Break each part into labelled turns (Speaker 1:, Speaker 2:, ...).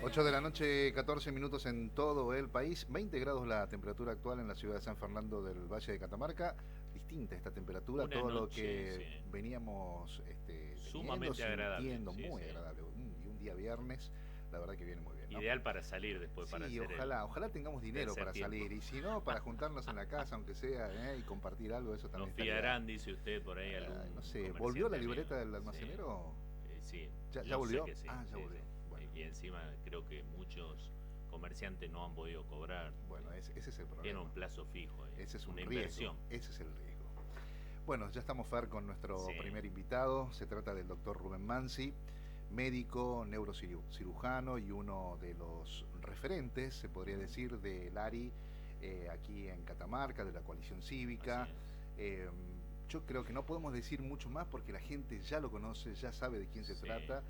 Speaker 1: 8 de la noche, 14 minutos en todo el país, 20 grados la temperatura actual en la ciudad de San Fernando del Valle de Catamarca. Distinta esta temperatura,
Speaker 2: Una
Speaker 1: todo lo
Speaker 2: noche,
Speaker 1: que
Speaker 2: sí,
Speaker 1: veníamos teniendo,
Speaker 2: sumamente agradable,
Speaker 1: sintiendo,
Speaker 2: sí,
Speaker 1: muy
Speaker 2: sí.
Speaker 1: agradable. Y un día viernes, la verdad que viene muy bien, ¿no?
Speaker 2: Ideal para salir después, para
Speaker 1: Sí,
Speaker 2: hacer
Speaker 1: ojalá tengamos dinero
Speaker 2: tercer
Speaker 1: para
Speaker 2: tiempo.
Speaker 1: salir, y si no, para juntarnos en la casa, aunque sea, y compartir algo, eso
Speaker 2: Nos
Speaker 1: también estaría,
Speaker 2: fiarán, dice usted, por ahí
Speaker 1: no
Speaker 2: algún
Speaker 1: sé, ¿volvió la
Speaker 2: comerciante amigo.
Speaker 1: libreta del
Speaker 2: Sí,
Speaker 1: almacenero?
Speaker 2: sí,
Speaker 1: ¿Ya
Speaker 2: yo sé
Speaker 1: volvió?
Speaker 2: que sí,
Speaker 1: Ah, ya
Speaker 2: sí,
Speaker 1: volvió.
Speaker 2: sí.
Speaker 1: Bueno,
Speaker 2: Y encima creo que muchos comerciantes no han podido cobrar.
Speaker 1: bueno, ese es el
Speaker 2: Tiene
Speaker 1: problema.
Speaker 2: un plazo fijo,
Speaker 1: Ese es un
Speaker 2: una
Speaker 1: riesgo,
Speaker 2: inversión.
Speaker 1: ese es el riesgo. Bueno, ya estamos, Fer, con nuestro
Speaker 2: Sí,
Speaker 1: primer invitado. Se trata del doctor Rubén Mansi, médico, neurocirujano y uno de los referentes, se podría decir, del ARI aquí en Catamarca, de la coalición
Speaker 2: así
Speaker 1: cívica.
Speaker 2: es.
Speaker 1: Eh, yo creo que no podemos decir mucho más porque la gente ya lo conoce, ya sabe de quién se
Speaker 2: Sí.
Speaker 1: trata.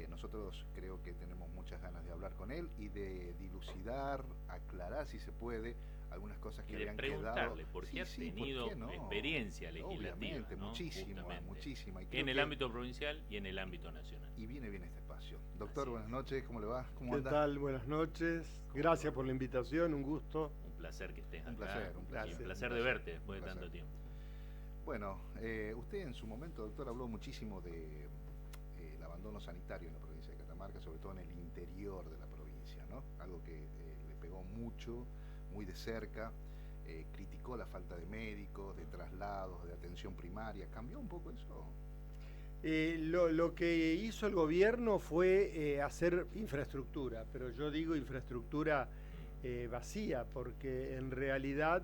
Speaker 1: Nosotros creo que tenemos muchas ganas de hablar con él y de dilucidar, aclarar si se puede algunas cosas
Speaker 2: Y
Speaker 1: que
Speaker 2: de
Speaker 1: habían quedado.
Speaker 2: preguntarle, porque
Speaker 1: Sí,
Speaker 2: ha
Speaker 1: sí, ¿por
Speaker 2: tenido
Speaker 1: qué no?
Speaker 2: experiencia legislativa,
Speaker 1: Obviamente,
Speaker 2: ¿no?
Speaker 1: muchísima,
Speaker 2: Justamente.
Speaker 1: muchísima. Y creo
Speaker 2: En el
Speaker 1: que
Speaker 2: ámbito provincial y en el ámbito nacional.
Speaker 1: viene bien este espacio. Doctor,
Speaker 2: Así
Speaker 1: buenas
Speaker 2: es.
Speaker 1: noches, ¿cómo le va? ¿Cómo
Speaker 3: ¿Qué
Speaker 1: anda?
Speaker 3: tal? Buenas noches.
Speaker 2: ¿Cómo le
Speaker 3: Gracias
Speaker 2: va?
Speaker 3: por la invitación, un gusto.
Speaker 2: Un placer que estés
Speaker 1: Un
Speaker 2: acá.
Speaker 1: placer, un
Speaker 2: Y
Speaker 1: placer.
Speaker 2: un
Speaker 3: Gracias.
Speaker 2: placer
Speaker 1: Un
Speaker 2: de
Speaker 1: placer,
Speaker 2: verte después
Speaker 1: un
Speaker 2: de
Speaker 1: placer.
Speaker 2: tanto tiempo.
Speaker 1: Bueno, usted en su momento, doctor, habló muchísimo de el abandono sanitario en la provincia de Catamarca, sobre todo en el interior de la provincia, ¿no? Algo que le pegó mucho, muy de cerca. Criticó la falta de médicos, de traslados, de atención primaria. ¿Cambió un poco eso?
Speaker 3: Lo que hizo el gobierno fue hacer infraestructura, pero yo digo infraestructura vacía, porque en realidad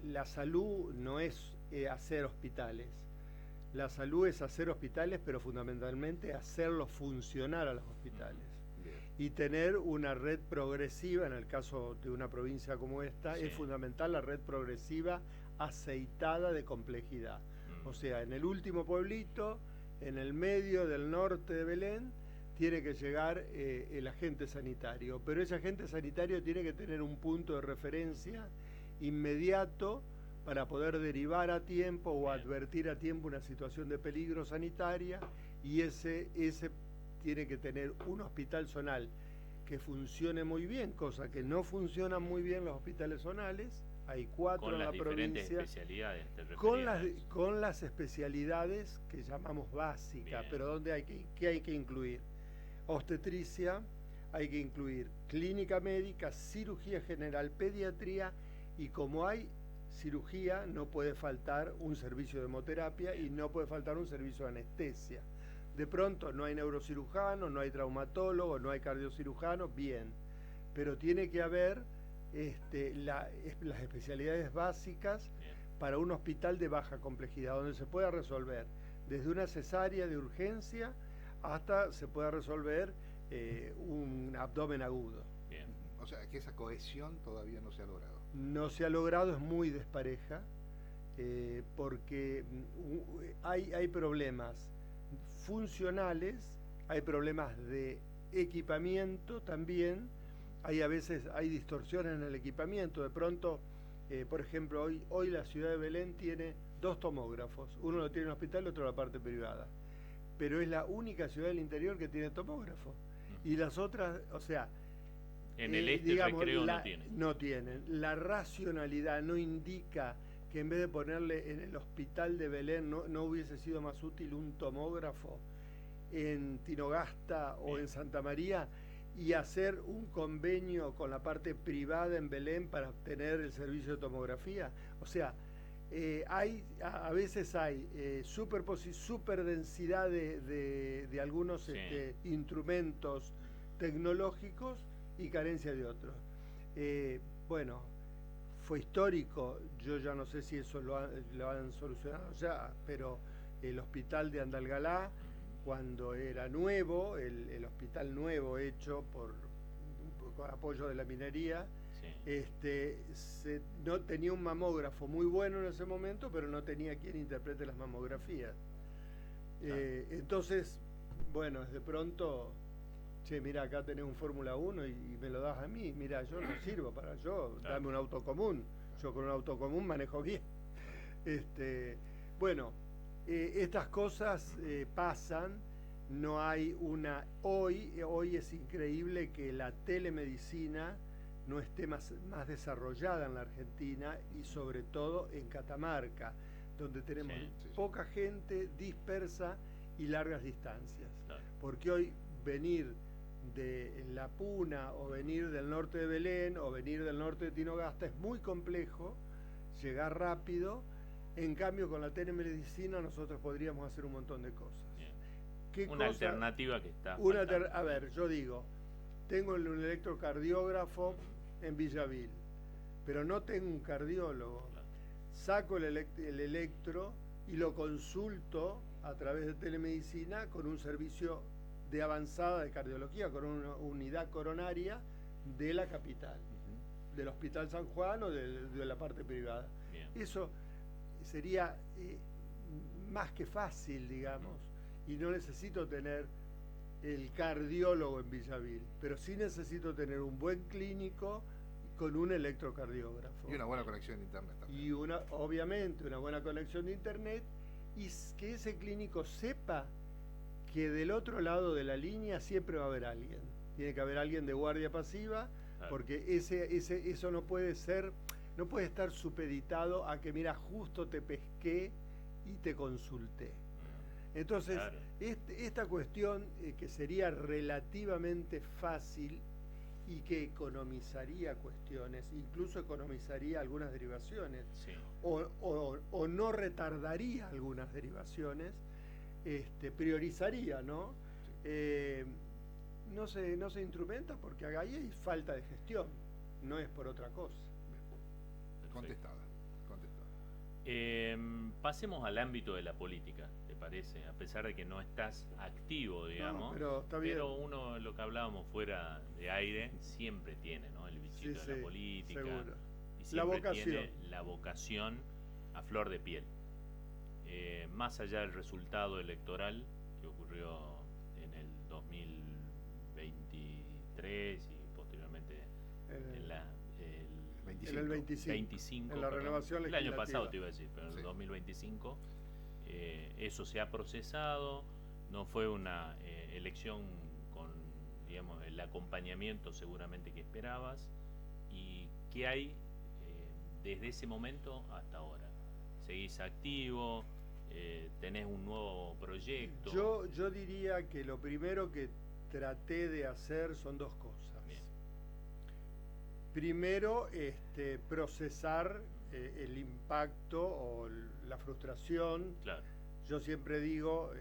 Speaker 3: la salud no es hacer hospitales. La salud es hacer hospitales, pero fundamentalmente hacerlos funcionar a los hospitales.
Speaker 1: Bien.
Speaker 3: Y tener una red progresiva, en el caso de una provincia como esta,
Speaker 2: Sí.
Speaker 3: es fundamental la red progresiva aceitada de complejidad. O sea, en el último pueblito, en el medio del norte de Belén, tiene que llegar el agente sanitario, pero ese agente sanitario tiene que tener un punto de referencia inmediato para poder derivar a tiempo o
Speaker 2: Bien.
Speaker 3: advertir a tiempo una situación de peligro sanitaria, y ese tiene que tener un hospital zonal que funcione muy bien, cosa que no funcionan muy bien los hospitales zonales. Hay 4
Speaker 2: Con
Speaker 3: en
Speaker 2: las
Speaker 3: la
Speaker 2: diferentes
Speaker 3: provincia,
Speaker 2: especialidades. Te
Speaker 3: con
Speaker 2: referías a eso.
Speaker 3: las especialidades que llamamos básicas,
Speaker 2: Bien.
Speaker 3: pero donde ¿qué hay que incluir? Obstetricia, hay que incluir clínica médica, cirugía general, pediatría, y como hay cirugía no puede faltar un servicio de hemoterapia y no puede faltar un servicio de anestesia. De pronto no hay neurocirujano, no hay traumatólogo, no hay cardiocirujano, bien, pero tiene que haber las especialidades básicas
Speaker 2: Bien.
Speaker 3: para un hospital de baja complejidad, donde se pueda resolver desde una cesárea de urgencia hasta se pueda resolver un abdomen agudo.
Speaker 2: Bien.
Speaker 1: O sea, que esa cohesión todavía no se ha logrado.
Speaker 3: No se ha logrado, es muy despareja, porque hay problemas funcionales, hay problemas de equipamiento también, a veces hay distorsiones en el equipamiento. De pronto, por ejemplo, hoy la ciudad de Belén tiene 2 tomógrafos, uno lo tiene en el hospital y otro en la parte privada, pero es la única ciudad del interior que tiene tomógrafo, y las otras, o sea,
Speaker 2: En el
Speaker 3: digamos,
Speaker 2: recreo no tiene.
Speaker 3: no tienen. La racionalidad no indica que en vez de ponerle en el hospital de Belén no hubiese sido más útil un tomógrafo en Tinogasta o en Santa María, y hacer un convenio con la parte privada en Belén para obtener el servicio de tomografía. O sea, a veces hay superdensidad de algunos
Speaker 2: Sí.
Speaker 3: instrumentos tecnológicos y carencia de otros. Bueno, fue histórico, yo ya no sé si eso lo han solucionado ya, pero el hospital de Andalgalá, cuando era nuevo, el hospital nuevo hecho con apoyo de la minería,
Speaker 2: Sí.
Speaker 3: no tenía un mamógrafo muy bueno en ese momento, pero no tenía quien interprete las mamografías.
Speaker 2: Claro.
Speaker 3: Entonces, bueno, de pronto, che, mira, acá tenés un Fórmula 1 y me lo das a mí, mira, yo no sirvo para yo,
Speaker 2: Claro.
Speaker 3: dame un auto común, yo con un auto común manejo bien. Bueno, estas cosas pasan, no hay una... Hoy es increíble que la telemedicina no esté más desarrollada en la Argentina y sobre todo en Catamarca, donde tenemos poca gente, dispersa y largas distancias.
Speaker 2: Claro.
Speaker 3: Porque hoy venir de La Puna o venir del norte de Belén o venir del norte de Tinogasta es muy complejo, llegar rápido. En cambio, con la telemedicina nosotros podríamos hacer un montón de cosas.
Speaker 2: ¿Qué una cosa? Alternativa que está
Speaker 3: a ver, yo digo, tengo un electrocardiógrafo en Villavil, pero no tengo un cardiólogo. Claro. Saco el electro y lo consulto a través de telemedicina con un servicio de avanzada de cardiología, con una unidad coronaria de la capital, del Hospital San Juan o de la parte privada. Bien. Eso sería más que fácil, digamos, y no necesito tener el cardiólogo en Villavil, pero sí necesito tener un buen clínico con un electrocardiógrafo.
Speaker 1: Y una buena conexión de internet también.
Speaker 3: Y obviamente una buena conexión de internet, y que ese clínico sepa que del otro lado de la línea siempre va a haber alguien. Tiene que haber alguien de guardia pasiva, claro. Porque eso no puede estar supeditado a que, mira, justo te pesqué y te consulté. Entonces, claro. Esta cuestión que sería relativamente fácil y que economizaría cuestiones, incluso economizaría algunas derivaciones, sí. o no retardaría algunas derivaciones, priorizaría, ¿no? Sí. No se instrumenta porque ahí hay falta de gestión, no es por otra cosa.
Speaker 1: Contestada.
Speaker 2: Pasemos al ámbito de la política, ¿te parece? A pesar de que no estás activo, digamos,
Speaker 3: no, pero
Speaker 2: uno, lo que hablábamos fuera de aire, siempre tiene, ¿no? El bichito de la política.
Speaker 3: Seguro.
Speaker 2: Y siempre tiene la vocación a flor de piel. Más allá del resultado electoral que ocurrió en el 2023 y posteriormente en el 25
Speaker 3: en la renovación
Speaker 2: legislativa. El año pasado te iba a decir, pero en el 2025 eso se ha procesado, no fue una elección con, digamos, el acompañamiento seguramente que esperabas. ¿Y qué hay desde ese momento hasta ahora? ¿Seguís activo? ¿Tenés un nuevo proyecto?
Speaker 3: Yo diría que lo primero que traté de hacer son dos cosas. Bien. Primero, procesar el impacto o la frustración. Claro. Yo siempre digo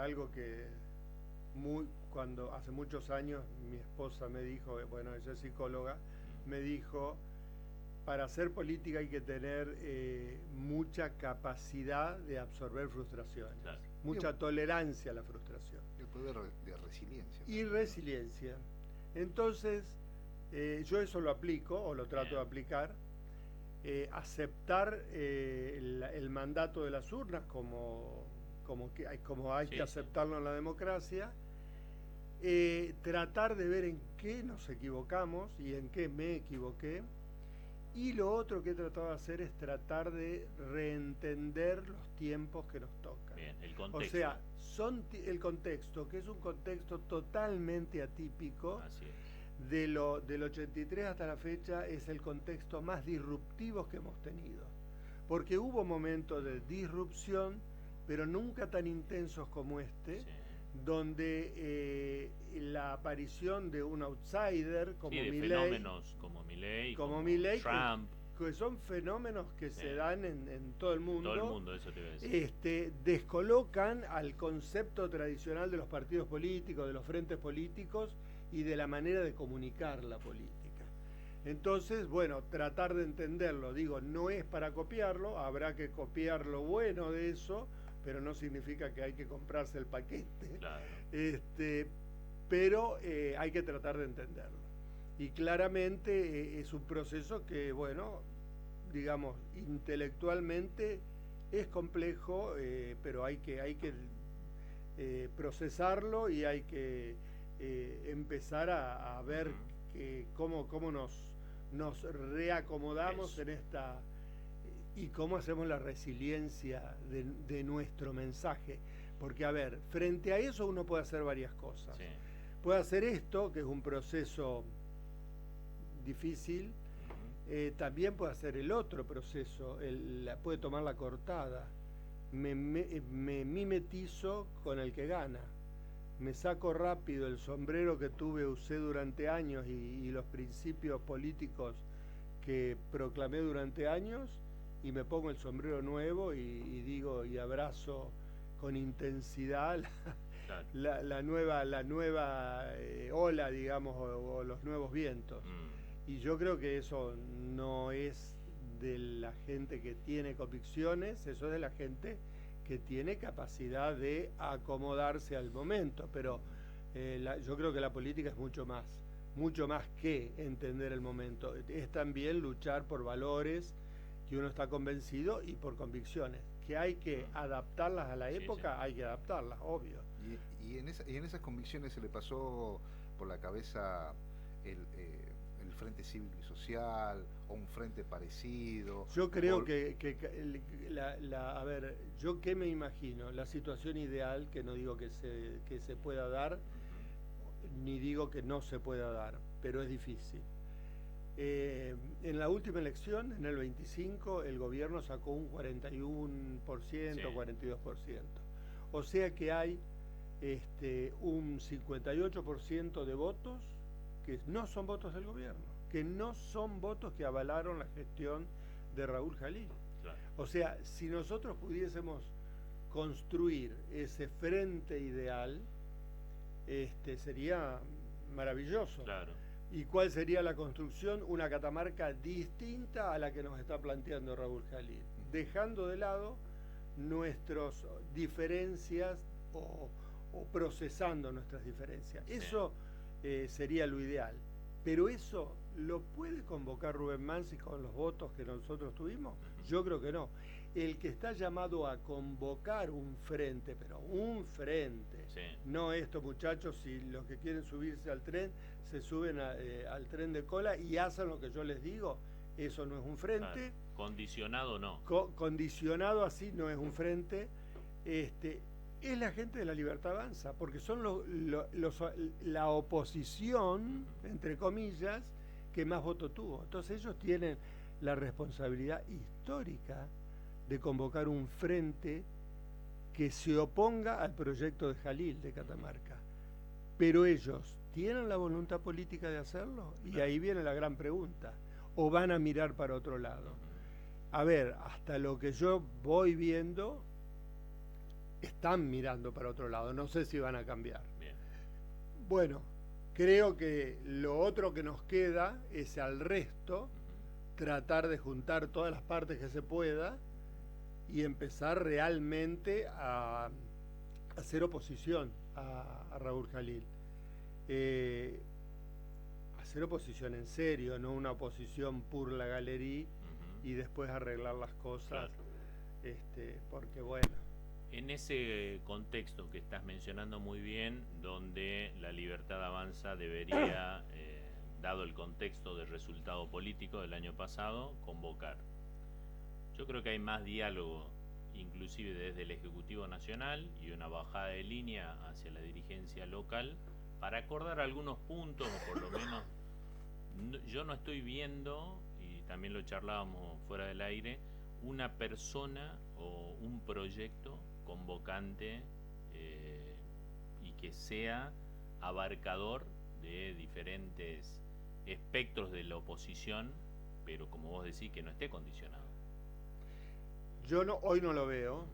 Speaker 3: algo que cuando hace muchos años mi esposa me dijo, bueno, ella es psicóloga, me dijo: para hacer política hay que tener mucha capacidad de absorber frustraciones, claro. Mucha tolerancia a la frustración.
Speaker 1: El poder de resiliencia.
Speaker 3: Y resiliencia. Entonces, yo eso lo aplico, o lo trato de aplicar, aceptar el mandato de las urnas como hay que aceptarlo en la democracia, tratar de ver en qué nos equivocamos y en qué me equivoqué. Y lo otro que he tratado de hacer es tratar de reentender los tiempos que nos tocan.
Speaker 2: Bien, el contexto.
Speaker 3: O sea, el contexto, que es un contexto totalmente atípico.
Speaker 2: Así es.
Speaker 3: Del 83 hasta la fecha es el contexto más disruptivo que hemos tenido. Porque hubo momentos de disrupción, pero nunca tan intensos como este. Sí. Donde la aparición de un outsider como Milei,
Speaker 2: fenómenos como Milei, como Trump,
Speaker 3: que son fenómenos que se dan en todo el mundo.
Speaker 2: Todo el mundo, eso te iba a decir.
Speaker 3: Descolocan al concepto tradicional de los partidos políticos, de los frentes políticos y de la manera de comunicar la política. Entonces, bueno, tratar de entenderlo. Digo, no es para copiarlo, habrá que copiar lo bueno de eso, pero no significa que hay que comprarse el paquete.
Speaker 2: Claro.
Speaker 3: Pero hay que tratar de entenderlo. Y claramente es un proceso que, bueno, digamos, intelectualmente es complejo, pero hay que procesarlo y hay que empezar a ver cómo nos reacomodamos en esta... y cómo hacemos la resiliencia de nuestro mensaje. Porque, a ver, frente a eso uno puede hacer varias cosas.
Speaker 2: Sí.
Speaker 3: Puede hacer esto, que es un proceso difícil. También puede hacer el otro proceso, puede tomar la cortada. Me mimetizo con el que gana. Me saco rápido el sombrero que usé durante años y los principios políticos que proclamé durante años, y me pongo el sombrero nuevo y digo y abrazo con intensidad la nueva ola, digamos, o los nuevos vientos. Y yo creo que eso no es de la gente que tiene convicciones, eso es de la gente que tiene capacidad de acomodarse al momento, pero yo creo que la política es mucho más que entender el momento, es también luchar por valores que uno está convencido y por convicciones, que hay que adaptarlas a la época, sí. Hay que adaptarlas, obvio.
Speaker 1: Y en esas convicciones se le pasó por la cabeza el Frente Cívico y Social o un frente parecido.
Speaker 3: Yo creo a ver, yo qué me imagino, la situación ideal, que no digo que se pueda dar, ni digo que no se pueda dar, pero es difícil. En la última elección, en el 25, el gobierno sacó un 41%, sí. 42%. O sea que hay un 58% de votos que no son votos del gobierno, que no son votos que avalaron la gestión de Raúl Jalil. Claro. O sea, si nosotros pudiésemos construir ese frente ideal, sería maravilloso.
Speaker 2: Claro.
Speaker 3: ¿Y cuál sería la construcción? Una Catamarca distinta a la que nos está planteando Raúl Jalil, dejando de lado nuestras diferencias o procesando nuestras diferencias. Sí. Eso sería lo ideal. Pero eso lo puede convocar Rubén Mansi con los votos que nosotros tuvimos. Yo creo que no. El que está llamado a convocar un frente, pero un frente, sí. No estos muchachos, si los que quieren subirse al tren, se suben al tren de cola y hacen lo que yo les digo, eso no es un frente.
Speaker 2: Claro. Condicionado no.
Speaker 3: Condicionado así no es un frente. Es la gente de La Libertad Avanza, porque son la oposición, entre comillas, que más voto tuvo. Entonces ellos tienen la responsabilidad histórica de convocar un frente que se oponga al proyecto de Jalil de Catamarca. Pero ellos tienen la voluntad política de hacerlo, y ahí viene la gran pregunta. ¿O van a mirar para otro lado? A ver, hasta lo que yo voy viendo, están mirando para otro lado, no sé si van a cambiar.
Speaker 2: Bien.
Speaker 3: Bueno, creo que lo otro que nos queda es al resto tratar de juntar todas las partes que se pueda y empezar realmente a hacer oposición a Raúl Jalil. Hacer oposición en serio, no una oposición por la galería y después arreglar las cosas, claro. Porque bueno.
Speaker 2: En ese contexto que estás mencionando muy bien, donde La Libertad Avanza debería, dado el contexto del resultado político del año pasado, convocar. Yo creo que hay más diálogo, inclusive desde el Ejecutivo Nacional, y una bajada de línea hacia la dirigencia local, para acordar algunos puntos, o por lo menos, yo no estoy viendo, y también lo charlábamos fuera del aire, una persona o un proyecto convocante y que sea abarcador de diferentes espectros de la oposición, pero como vos decís, que no esté condicionado.
Speaker 3: Yo hoy no lo veo.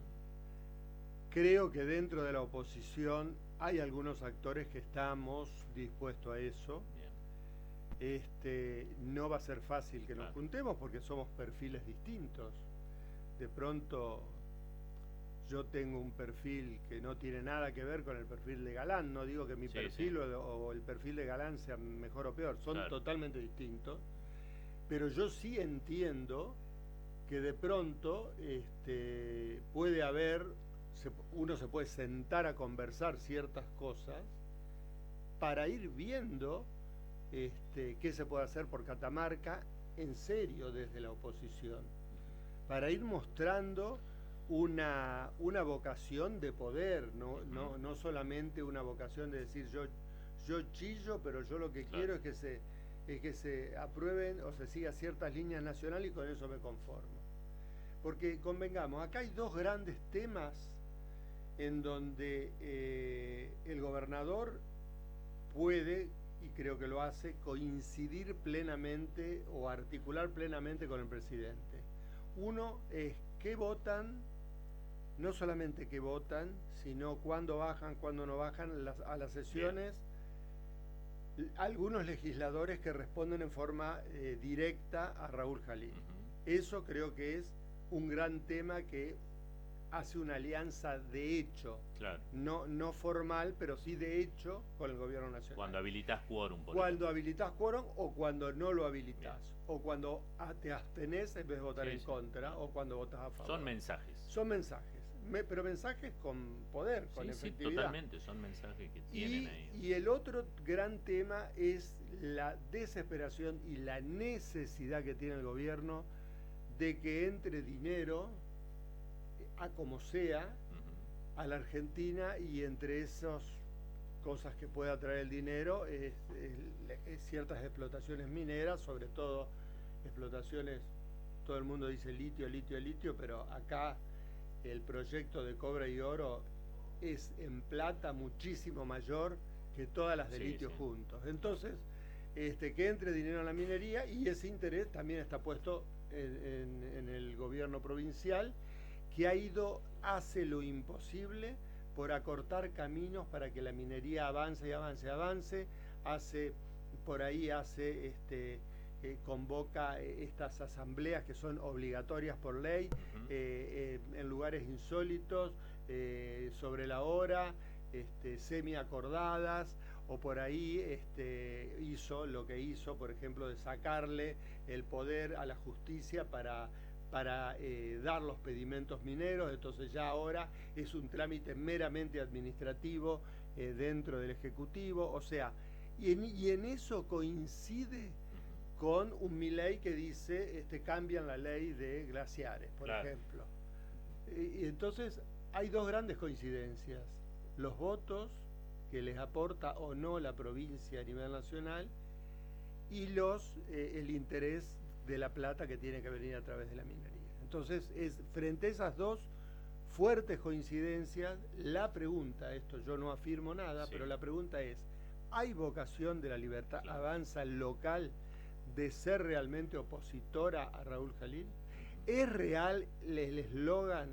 Speaker 3: Creo que dentro de la oposición hay algunos actores que estamos dispuestos a eso. Bien. No va a ser fácil que nos juntemos porque somos perfiles distintos. De pronto yo tengo un perfil que no tiene nada que ver con el perfil de Galán. No digo que mi perfil o el perfil de Galán sea mejor o peor, son totalmente distintos. Pero yo sí entiendo que de pronto puede haber, uno se puede sentar a conversar ciertas cosas para ir viendo qué se puede hacer por Catamarca en serio desde la oposición, para ir mostrando una vocación de poder, no solamente una vocación de decir yo chillo, pero yo lo que quiero es que se aprueben o se sigan ciertas líneas nacionales y con eso me conformo. Porque convengamos, acá hay dos grandes temas en donde el gobernador puede, y creo que lo hace, coincidir plenamente o articular plenamente con el presidente. Uno es qué votan, no solamente qué votan, sino cuándo bajan, cuándo no bajan a las sesiones. Bien. Algunos legisladores que responden en forma directa a Raúl Jalil. Eso creo que es un gran tema que hace una alianza de hecho,
Speaker 2: claro,
Speaker 3: no formal, pero sí de hecho con el gobierno nacional.
Speaker 2: Cuando habilitas quórum,
Speaker 3: cuando habilitas quórum o cuando no lo habilitas. Bien. O cuando te abstenés en vez de votar en contra, o cuando votas a favor.
Speaker 2: Son mensajes.
Speaker 3: Son mensajes, pero mensajes con poder, con efectividad.
Speaker 2: Sí, totalmente, son mensajes que tienen ahí.
Speaker 3: Y el otro gran tema es la desesperación y la necesidad que tiene el gobierno de que entre dinero a como sea a la Argentina, y entre esas cosas que pueda traer el dinero es ciertas explotaciones mineras, sobre todo explotaciones, todo el mundo dice litio, litio, litio, pero acá el proyecto de cobre y oro es en plata muchísimo mayor que todas las de litio juntos. Entonces, que entre dinero en la minería, y ese interés también está puesto en el gobierno provincial, que hace lo imposible por acortar caminos para que la minería avance y avance, convoca estas asambleas que son obligatorias por ley, en lugares insólitos, sobre la hora, semi-acordadas, o por ahí hizo lo que hizo, por ejemplo, de sacarle el poder a la justicia para dar los pedimentos mineros. Entonces ya ahora es un trámite meramente administrativo dentro del Ejecutivo, o sea, y en eso coincide con un Milei que dice cambian la ley de glaciares, por ejemplo. Y entonces hay dos grandes coincidencias: los votos que les aporta o no la provincia a nivel nacional, y el interés de la plata que tiene que venir a través de la minería. Entonces, frente a esas dos fuertes coincidencias, la pregunta, esto yo no afirmo nada, pero la pregunta es: ¿hay vocación de la Libertad Avanza local de ser realmente opositora a Raúl Jalil? ¿Es real el eslogan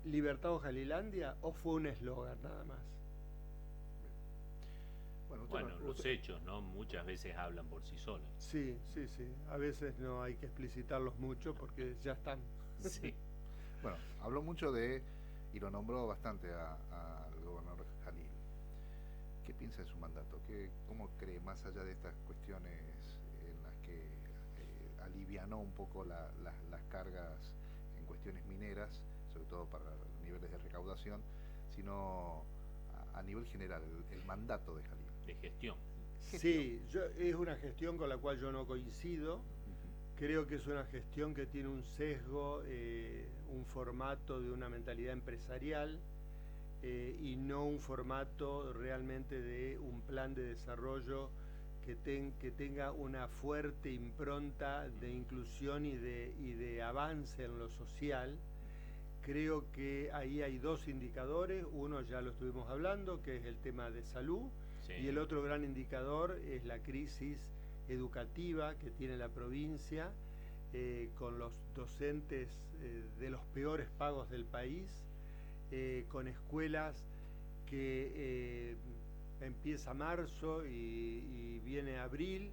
Speaker 3: Libertad o Jalilandia, o fue un eslogan nada más?
Speaker 2: Bueno, los hechos, ¿no? Muchas veces hablan por sí solos.
Speaker 3: Sí. A veces no hay que explicitarlos mucho porque ya están.
Speaker 2: Sí.
Speaker 1: Bueno, habló mucho y lo nombró bastante al gobernador Jalil. ¿Qué piensa de su mandato? ¿Cómo cree, más allá de estas cuestiones en las que alivianó un poco las cargas en cuestiones mineras, sobre todo para los niveles de recaudación, sino a nivel general, el mandato de Jalil?
Speaker 2: De gestión.
Speaker 3: Sí, es una gestión con la cual yo no coincido. Creo que es una gestión que tiene un sesgo, un formato de una mentalidad empresarial, y no un formato realmente de un plan de desarrollo que tenga una fuerte impronta de inclusión y de avance en lo social. Creo que ahí hay dos indicadores: uno ya lo estuvimos hablando, que es el tema de salud, y el otro gran indicador es la crisis educativa que tiene la provincia, con los docentes de los peores pagos del país, con escuelas que empieza marzo y viene abril,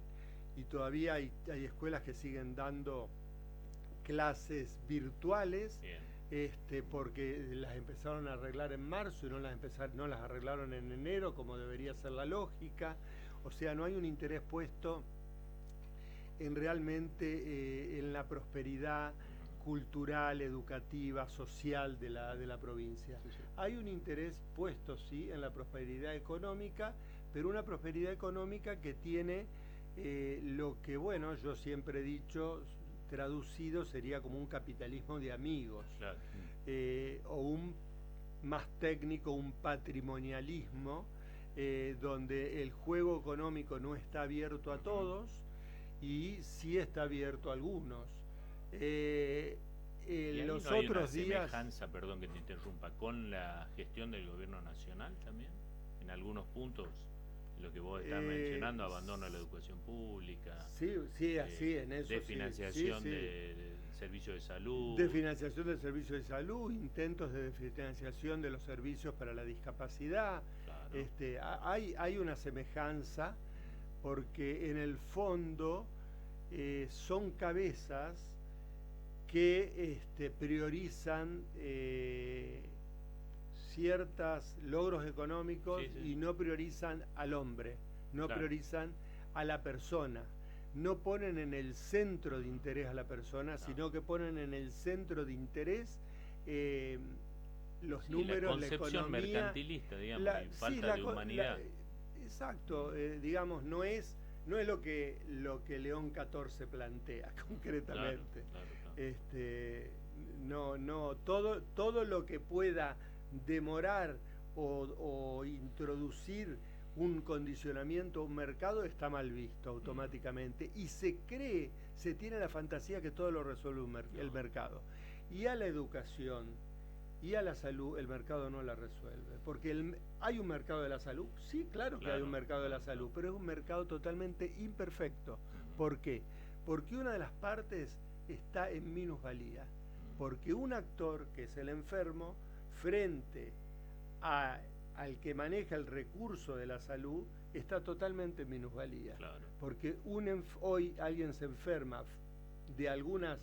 Speaker 3: y todavía hay escuelas que siguen dando clases virtuales.
Speaker 2: Bien.
Speaker 3: Porque las empezaron a arreglar en marzo y no las arreglaron en enero, como debería ser la lógica. O sea, no hay un interés puesto en realmente en la prosperidad cultural, educativa, social de la provincia.
Speaker 1: Sí.
Speaker 3: Hay un interés puesto, sí, en la prosperidad económica, pero una prosperidad económica que tiene lo que, bueno, yo siempre he dicho, traducido sería como un capitalismo de amigos,
Speaker 2: Claro.
Speaker 3: o un más técnico, un patrimonialismo, donde el juego económico no está abierto a todos y sí está abierto a algunos.
Speaker 2: ¿Y ahí
Speaker 3: Los
Speaker 2: no hay una
Speaker 3: otros días...
Speaker 2: semejanza, perdón que te interrumpa, con la gestión del gobierno nacional también? En algunos puntos, lo que vos estás mencionando, abandono a la educación pública.
Speaker 3: Sí, así en eso.
Speaker 2: Desfinanciación
Speaker 3: sí.
Speaker 2: del servicio de salud.
Speaker 3: Desfinanciación del servicio de salud, intentos de desfinanciación de los servicios para la discapacidad.
Speaker 2: Claro.
Speaker 3: Hay una semejanza porque en el fondo son cabezas que priorizan ciertos logros económicos y no priorizan al hombre, no priorizan a la persona. No ponen en el centro de interés a la persona, sino que ponen en el centro de interés los números, la
Speaker 2: concepción
Speaker 3: economía,
Speaker 2: mercantilista, digamos, y falta de humanidad.
Speaker 3: Exacto, digamos, no es lo que León XIV plantea concretamente.
Speaker 2: Claro.
Speaker 3: Todo lo que pueda demorar o introducir un condicionamiento a un mercado está mal visto automáticamente y se tiene la fantasía que todo lo resuelve el mercado. Y a la educación y a la salud el mercado no la resuelve, porque ¿hay un mercado de la salud? Sí, claro que hay un mercado de la salud, pero es un mercado totalmente imperfecto. ¿Por qué? Porque una de las partes está en minusvalía, porque un actor, que es el enfermo, frente al que maneja el recurso de la salud, está totalmente en minusvalía.
Speaker 2: Claro.
Speaker 3: Porque hoy alguien se enferma de algunas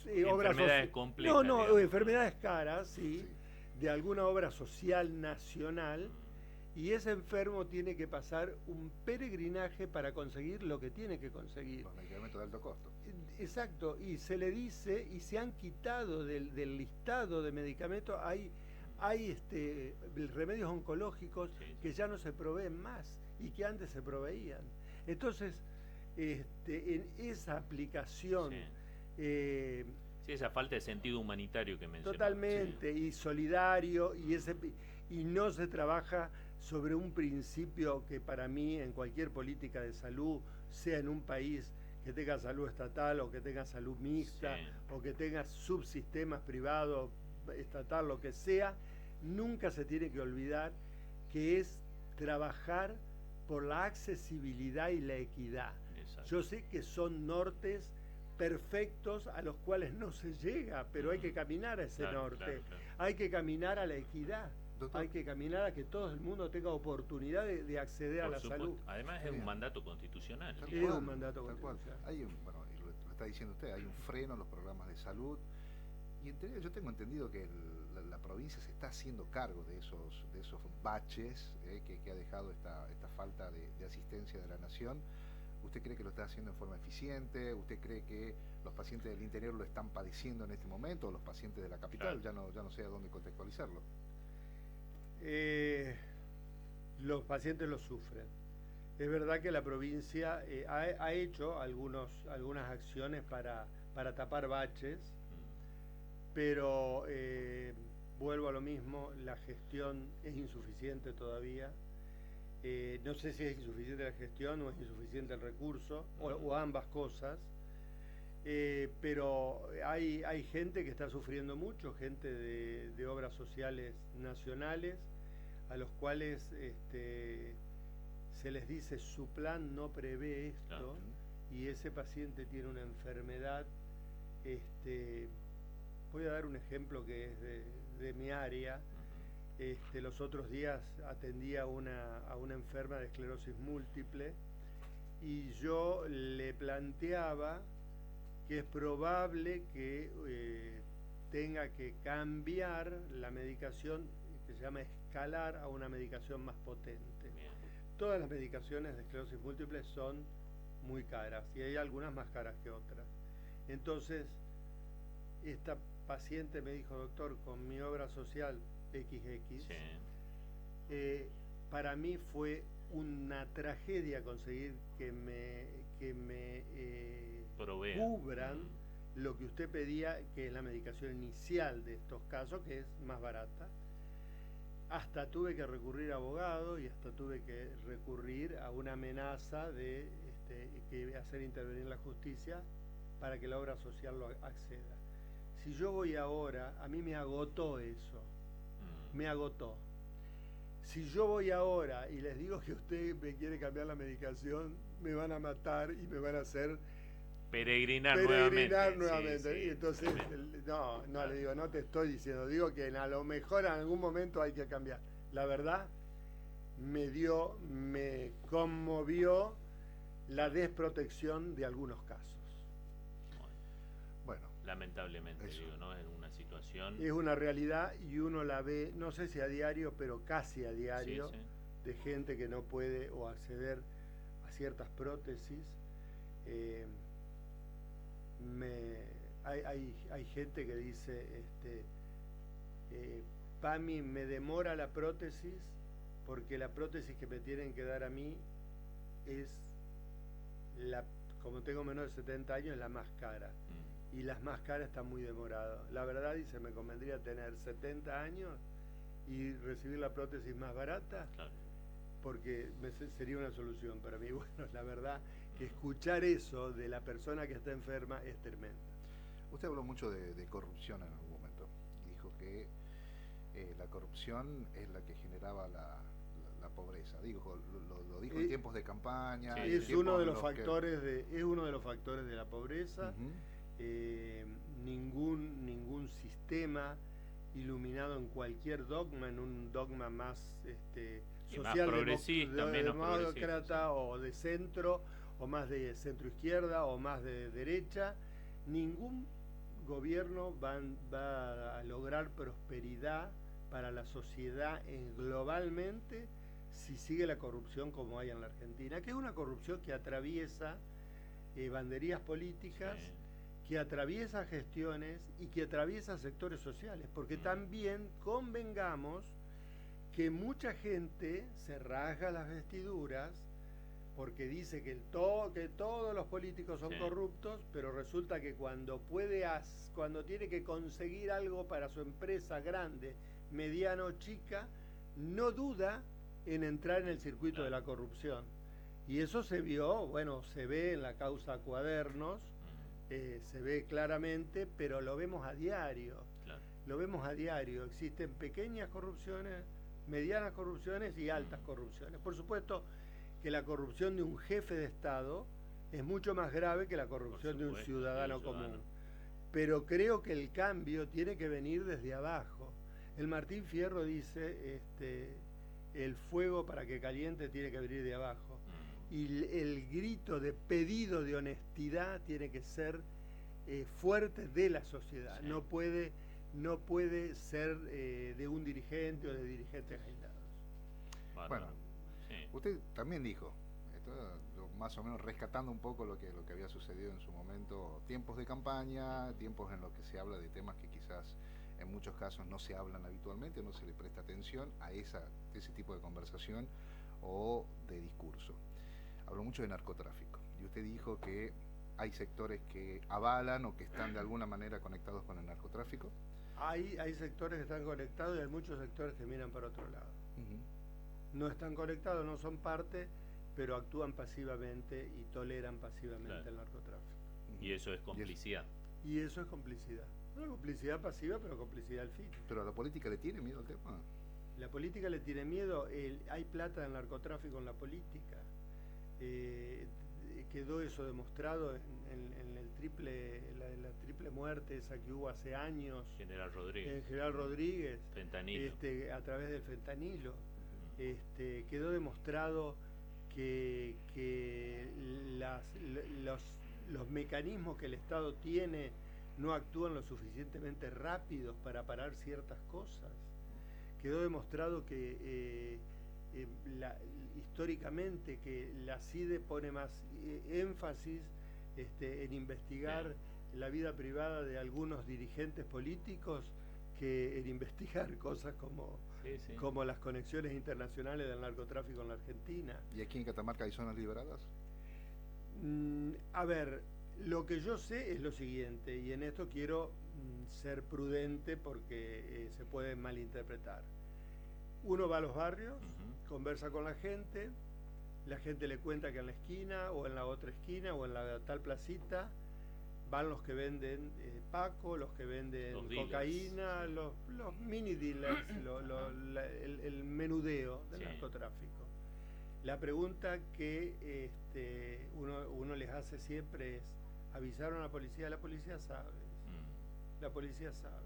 Speaker 2: enfermedades complejas.
Speaker 3: Enfermedades caras, sí, de alguna obra social nacional, y ese enfermo tiene que pasar un peregrinaje para conseguir lo que tiene que conseguir.
Speaker 1: Los medicamentos de alto costo.
Speaker 3: Exacto, y se le dice, y se han quitado del listado de medicamentos, hay remedios oncológicos que ya no se proveen más y que antes se proveían. Entonces, en esa aplicación...
Speaker 2: esa falta de sentido humanitario que mencionaba.
Speaker 3: Totalmente, y solidario, y no se trabaja sobre un principio que para mí en cualquier política de salud, sea en un país que tenga salud estatal o que tenga salud mixta o que tenga subsistemas privados, estatal, lo que sea, nunca se tiene que olvidar que es trabajar por la accesibilidad y la equidad. Exacto. Yo sé que son nortes perfectos a los cuales no se llega, pero hay que caminar a ese norte. Claro. Hay que caminar a la equidad. Doctor, hay que caminar a que todo el mundo tenga oportunidad de acceder a la salud.
Speaker 2: Además es un mandato constitucional.
Speaker 3: Es un mandato constitucional.
Speaker 1: Lo está diciendo usted, hay un freno en los programas de salud. Y yo tengo entendido que la provincia se está haciendo cargo de esos baches que ha dejado esta falta de asistencia de la nación. ¿Usted cree que lo está haciendo en forma eficiente? ¿Usted cree que los pacientes del interior lo están padeciendo en este momento? ¿O los pacientes de la capital? Claro. Ya no sé a dónde contextualizarlo.
Speaker 3: Los pacientes lo sufren. Es verdad que la provincia ha hecho algunas acciones para tapar baches, pero vuelvo a lo mismo, la gestión es insuficiente todavía. No sé si es insuficiente la gestión o es insuficiente el recurso, o ambas cosas, pero hay gente que está sufriendo mucho, gente de obras sociales nacionales, a los cuales se les dice su plan no prevé esto, y ese paciente tiene una enfermedad. Voy a dar un ejemplo que es de mi área. Los otros días atendía a una enferma de esclerosis múltiple y yo le planteaba que es probable que tenga que cambiar la medicación, que se llama escalar a una medicación más potente. Todas las medicaciones de esclerosis múltiple son muy caras y hay algunas más caras que otras. Entonces, esta paciente me dijo: doctor, con mi obra social XX, para mí fue una tragedia conseguir que me
Speaker 2: Provea.
Speaker 3: cubran lo que usted pedía, que es la medicación inicial de estos casos, que es más barata. Hasta tuve que recurrir a abogados y hasta tuve que recurrir a una amenaza de que hacer intervenir la justicia para que la obra social lo acceda. Si yo voy ahora, a mí me agotó eso, me agotó. Si yo voy ahora y les digo que usted me quiere cambiar la medicación, me van a matar y me van a hacer
Speaker 2: peregrinar nuevamente.
Speaker 3: Sí, y entonces, no, claro. Le digo, no te estoy diciendo, digo que a lo mejor en algún momento hay que cambiar. La verdad, me conmovió la desprotección de algunos casos.
Speaker 2: Bueno, lamentablemente, digo, ¿no? Es una situación.
Speaker 3: Es una realidad y uno la ve, no sé si a diario, pero casi a diario, de gente que no puede o acceder a ciertas prótesis. Hay gente que dice, PAMI, me demora la prótesis porque la prótesis que me tienen que dar a mí es como tengo menos de 70 años, la más cara. Y las más caras están muy demoradas. La verdad, dice, me convendría tener 70 años y recibir la prótesis más barata, claro, porque sería una solución para mí. Bueno, la verdad que escuchar eso de la persona que está enferma es tremendo.
Speaker 1: Usted habló mucho de corrupción en algún momento. Dijo que la corrupción es la que generaba la pobreza. Lo dijo en tiempos de campaña.
Speaker 3: Es uno de los factores de la pobreza. Ningún sistema iluminado en cualquier dogma, en un dogma más social,
Speaker 2: progresista, menos
Speaker 3: demócrata, o de centro, o más de centro izquierda, o más de derecha, ningún gobierno va a lograr prosperidad para la sociedad globalmente si sigue la corrupción como hay en la Argentina, que es una corrupción que atraviesa banderías políticas, que atraviesa gestiones y que atraviesa sectores sociales, porque también convengamos que mucha gente se rasga las vestiduras porque dice que todos los políticos son corruptos, pero resulta que cuando tiene que conseguir algo para su empresa grande, mediana o chica, no duda en entrar en el circuito de la corrupción. Y eso se ve en la causa Cuadernos, se ve claramente, pero lo vemos a diario. Claro. Lo vemos a diario. Existen pequeñas corrupciones, medianas corrupciones y altas corrupciones. Por supuesto que la corrupción de un jefe de Estado es mucho más grave que la corrupción de un ciudadano común. Pero creo que el cambio tiene que venir desde abajo. El Martín Fierro dice, el fuego para que caliente tiene que venir de abajo. Y el grito de pedido de honestidad tiene que ser fuerte de la sociedad. No puede ser de un dirigente o de dirigentes aislados.
Speaker 1: Bueno, usted también dijo, más o menos rescatando un poco lo que había sucedido en su momento, tiempos de campaña, tiempos en los que se habla de temas que quizás en muchos casos no se hablan habitualmente, no se le presta atención a ese tipo de conversación o de discurso. Habló mucho de narcotráfico y usted dijo que hay sectores que avalan o que están de alguna manera conectados con el narcotráfico.
Speaker 3: Hay sectores que están conectados y hay muchos sectores que miran para otro lado. No están conectados, no son parte, pero actúan pasivamente y toleran pasivamente el narcotráfico.
Speaker 2: Y eso es complicidad.
Speaker 3: Y eso es complicidad. Una complicidad pasiva, pero complicidad al fin.
Speaker 1: ¿Pero a la política le tiene miedo el tema?
Speaker 3: La política le tiene miedo. Hay plata del narcotráfico en la política. Quedó eso demostrado en la triple muerte esa que hubo hace años.
Speaker 2: General Rodríguez.
Speaker 3: General Rodríguez.
Speaker 2: Fentanilo.
Speaker 3: A través del fentanilo. Quedó demostrado que los mecanismos que el Estado tiene no actúan lo suficientemente rápidos para parar ciertas cosas. Quedó demostrado que históricamente que la CIDE pone más énfasis en investigar la vida privada de algunos dirigentes políticos que en investigar cosas como,
Speaker 2: Sí.
Speaker 3: como las conexiones internacionales del narcotráfico en la Argentina.
Speaker 1: ¿Y aquí en Catamarca hay zonas liberadas?
Speaker 3: A ver, lo que yo sé es lo siguiente, y en esto quiero ser prudente porque se puede malinterpretar. Uno va a los barrios, conversa con la gente le cuenta que en la esquina o en la otra esquina o en la tal placita van los que venden Paco, los que venden
Speaker 2: los
Speaker 3: cocaína,
Speaker 2: dealers, sí.
Speaker 3: los mini dealers, el menudeo del narcotráfico. La pregunta que uno les hace siempre es, ¿avisaron a la policía? La policía sabe. La policía sabe.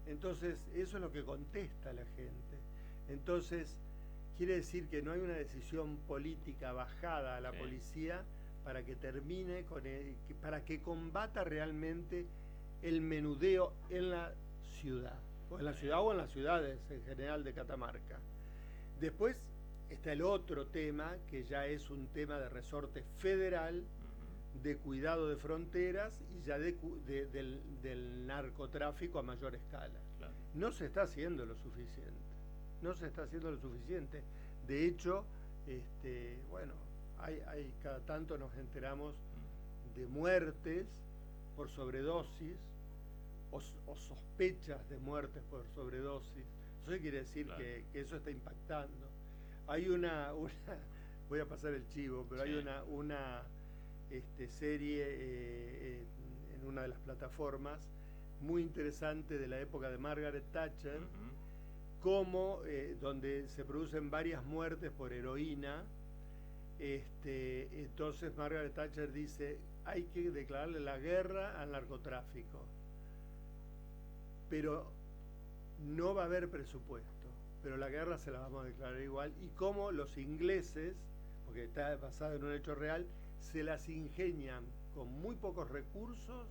Speaker 3: Entonces, eso es lo que contesta la gente. Entonces, quiere decir que no hay una decisión política bajada a la policía para que termine para que combata realmente el menudeo en la ciudad, o en la ciudad o en las ciudades en general de Catamarca. Después está el otro tema, que ya es un tema de resorte federal, de cuidado de fronteras y ya del narcotráfico a mayor escala.
Speaker 2: Claro.
Speaker 3: No se está haciendo lo suficiente. No se está haciendo lo suficiente. De hecho, hay cada tanto nos enteramos de muertes por sobredosis o sospechas de muertes por sobredosis. Eso quiere decir que eso está impactando. Hay una voy a pasar el chivo, pero hay una serie en una de las plataformas muy interesante de la época de Margaret Thatcher, como donde se producen varias muertes por heroína. Entonces Margaret Thatcher dice, hay que declararle la guerra al narcotráfico, pero no va a haber presupuesto, pero la guerra se la vamos a declarar igual, y como los ingleses, porque está basado en un hecho real, se las ingenian con muy pocos recursos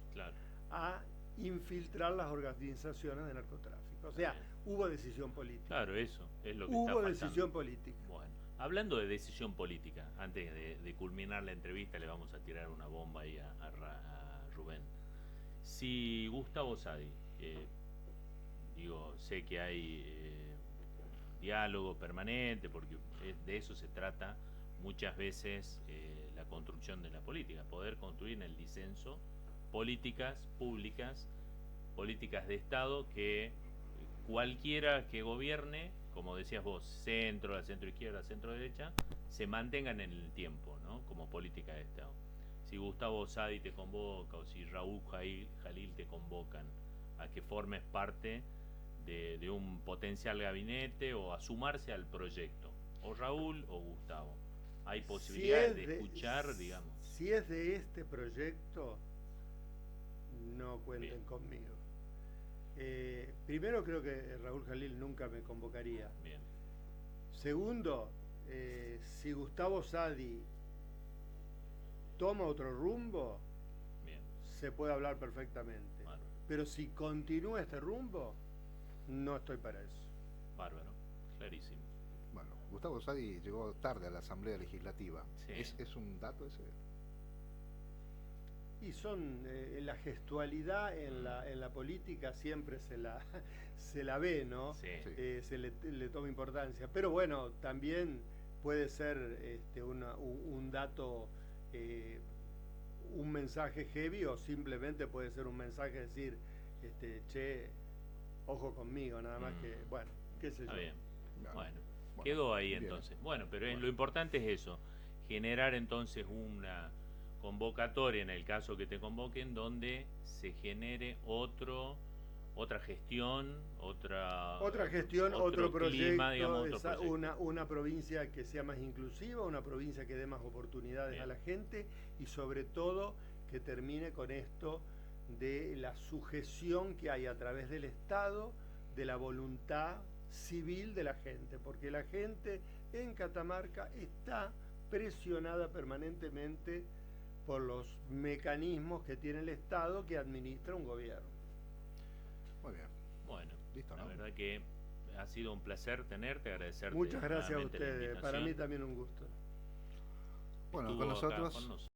Speaker 3: a infiltrar las organizaciones de narcotráfico. O sea, hubo decisión política.
Speaker 2: Claro, eso es lo que
Speaker 3: hubo
Speaker 2: está faltando.
Speaker 3: Decisión política.
Speaker 2: Bueno, hablando de decisión política, antes de culminar la entrevista le vamos a tirar una bomba ahí a Rubén. Si Gustavo Sadi, sé que hay diálogo permanente, porque de eso se trata muchas veces la construcción de la política, poder construir en el disenso políticas públicas, políticas de Estado que cualquiera que gobierne, como decías vos, centro, la centro izquierda, centro derecha, se mantengan en el tiempo, ¿no? Como política de Estado. Si Gustavo Sadi te convoca o si Raúl Jalil te convocan a que formes parte de un potencial gabinete o a sumarse al proyecto, o Raúl o Gustavo, hay posibilidades de escuchar, digamos.
Speaker 3: Si es de este proyecto, no cuenten conmigo. Primero, creo que Raúl Jalil nunca me convocaría.
Speaker 2: Bien.
Speaker 3: Segundo, si Gustavo Sadi toma otro rumbo, se puede hablar perfectamente.
Speaker 2: Bárbaro.
Speaker 3: Pero si continúa este rumbo, no estoy para eso.
Speaker 2: Bárbaro, clarísimo.
Speaker 1: Bueno, Gustavo Sadi llegó tarde a la Asamblea Legislativa.
Speaker 2: Sí.
Speaker 1: ¿Es un dato ese?
Speaker 3: Y son la gestualidad en la política siempre se la ve, ¿no?
Speaker 2: Sí.
Speaker 3: Se le toma importancia. Pero bueno, también puede ser un dato, un mensaje heavy, o simplemente puede ser un mensaje decir, che, ojo conmigo, nada más que, bueno, qué sé yo.
Speaker 2: Está bien.
Speaker 1: No.
Speaker 2: Bueno, quedó ahí
Speaker 1: bien.
Speaker 2: entonces. Bueno, pero lo importante es eso, generar entonces una convocatoria en el caso que te convoquen donde se genere otra gestión,
Speaker 3: otro proyecto,
Speaker 2: clima, digamos, otro proyecto.
Speaker 3: Una provincia que sea más inclusiva, una provincia que dé más oportunidades a la gente, y sobre todo que termine con esto de la sujeción que hay a través del Estado de la voluntad civil de la gente, porque la gente en Catamarca está presionada permanentemente por los mecanismos que tiene el Estado que administra un gobierno.
Speaker 1: Muy bien.
Speaker 2: Bueno,
Speaker 1: listo,
Speaker 2: la
Speaker 1: ¿no?
Speaker 2: verdad que ha sido un placer tenerte, agradecerte.
Speaker 3: Muchas gracias a
Speaker 2: nuevamente la
Speaker 3: ustedes, para
Speaker 2: invitación.
Speaker 3: mí también un gusto.
Speaker 1: Bueno,
Speaker 2: Estuvo
Speaker 1: con
Speaker 2: acá
Speaker 1: nosotros
Speaker 2: con nosotros.